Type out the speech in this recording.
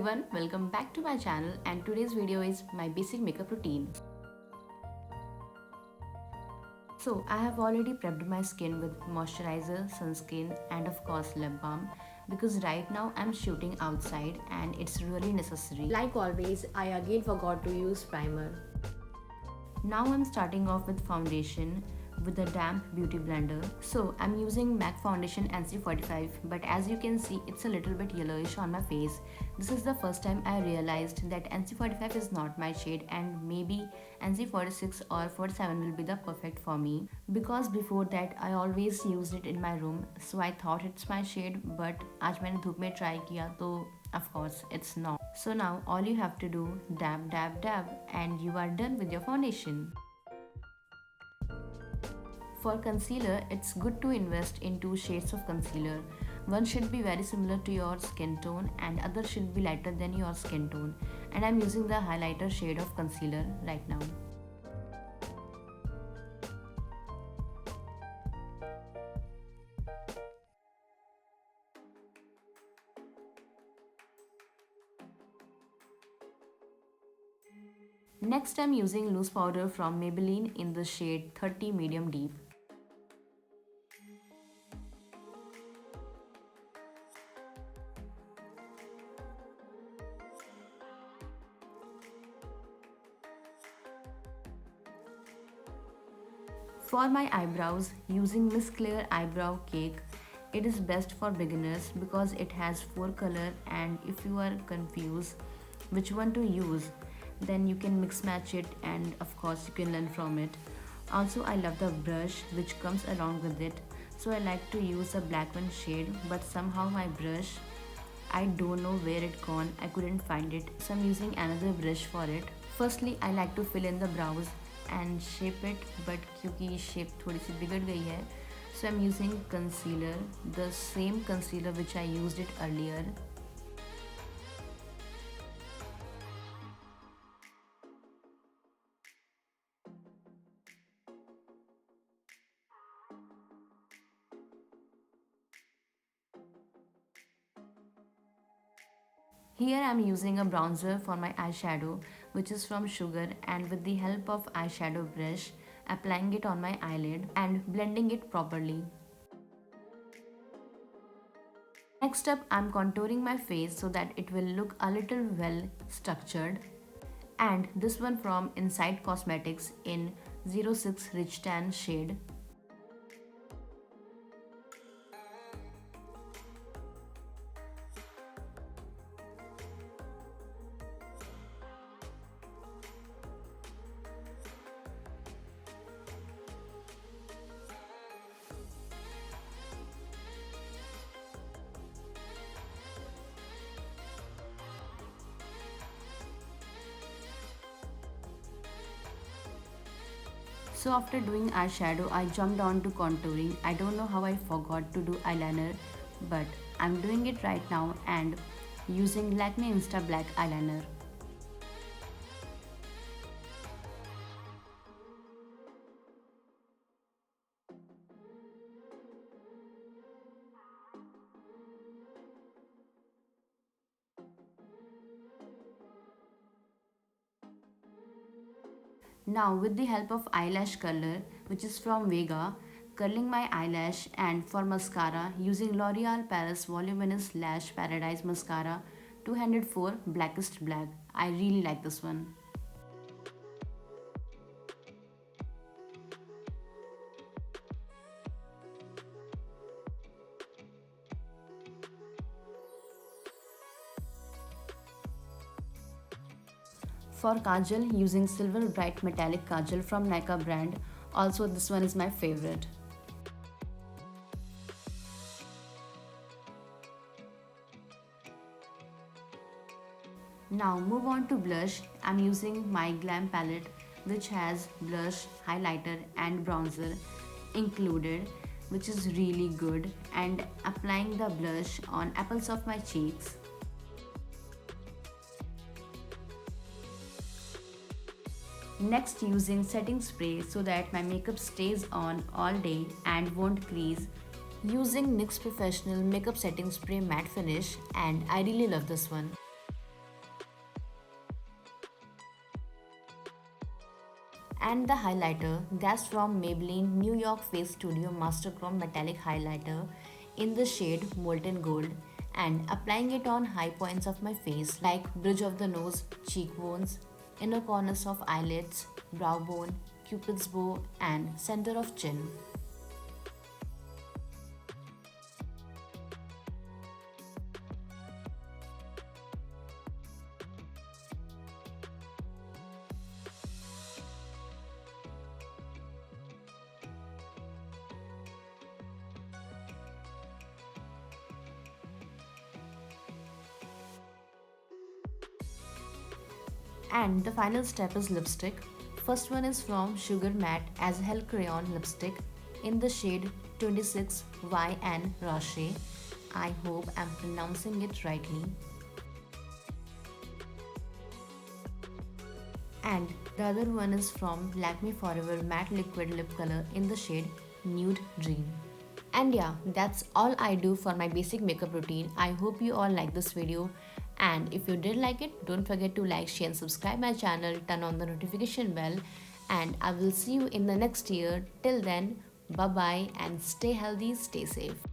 everyone, welcome back to my channel, and today's video is my basic makeup routine. So I have already prepped my skin with moisturizer, sunscreen and of course lip balm because right now I'm shooting outside and it's really necessary. Like always, I again forgot to use primer. Now I'm starting off with foundation with the damp beauty blender. So I'm using MAC foundation NC45, but as you can see it's a little bit yellowish on my face. This is the first time I realized that NC45 is not my shade and maybe NC46 or 47 will be the perfect for me, because before that I always used it in my room, so I thought it's my shade, but आज मैंने धूप में try किया तो of course it's not. So now all you have to do, dab dab dab, and you are done with your foundation. For concealer, it's good to invest in two shades of concealer. One should be very similar to your skin tone and other should be lighter than your skin tone. And I'm using the highlighter shade of concealer right now. Next, I'm using loose powder from Maybelline in the shade 30 Medium Deep. For my eyebrows, using Miss Claire Eyebrow Cake. It is best for beginners because it has 4 colors, and if you are confused which one to use, then you can mix match it and of course you can learn from it. Also, I love the brush which comes along with it, so I like to use a black one shade, but somehow my brush, I don't know where it gone, I couldn't find it, so I'm using another brush for it. Firstly, I like to fill in the brows and shape it, but क्योंकि shape थोड़ी सी बिगड़ गई है, so I'm using concealer, the same concealer which I used it earlier. Here I am using a bronzer for my eyeshadow, which is from Sugar, and with the help of eyeshadow brush, applying it on my eyelid and blending it properly. Next up, I am contouring my face so that it will look a little well structured. And this one from Inside Cosmetics in 06 Rich Tan shade. So after doing eyeshadow, I jumped on to contouring. I don't know how I forgot to do eyeliner, but I'm doing it right now and using Lakme Insta Black eyeliner. Now with the help of eyelash curler, which is from Vega, curling my eyelash, and for mascara using L'Oreal Paris Voluminous Lash Paradise Mascara 204 Blackest Black. I really like this one. For kajal, using Silver Bright Metallic Kajal from Nykaa brand. Also, this one is my favorite. Now move on to blush. I'm using my Glam palette, which has blush, highlighter and bronzer included, which is really good, and applying the blush on apples of my cheeks. Next, using setting spray so that my makeup stays on all day and won't crease. Using NYX Professional Makeup Setting Spray Matte Finish, and I really love this one. And the highlighter, that's from Maybelline New York Face Studio Master Chrome Metallic Highlighter in the shade Molten Gold, and applying it on high points of my face like bridge of the nose, cheekbones, inner corners of eyelids, brow bone, cupid's bow, and center of chin. And the final step is lipstick. First one is from Sugar Matte Azhel Crayon Lipstick in the shade 26 YN Roche. I hope I'm pronouncing it rightly. And the other one is from Lakme Forever Matte Liquid Lip Color in the shade Nude Dream. And yeah, that's all I do for my basic makeup routine. I hope you all like this video. And if you did like it, don't forget to like, share and subscribe my channel, turn on the notification bell. And I will see you in the next year. Till then, bye bye and stay healthy, stay safe.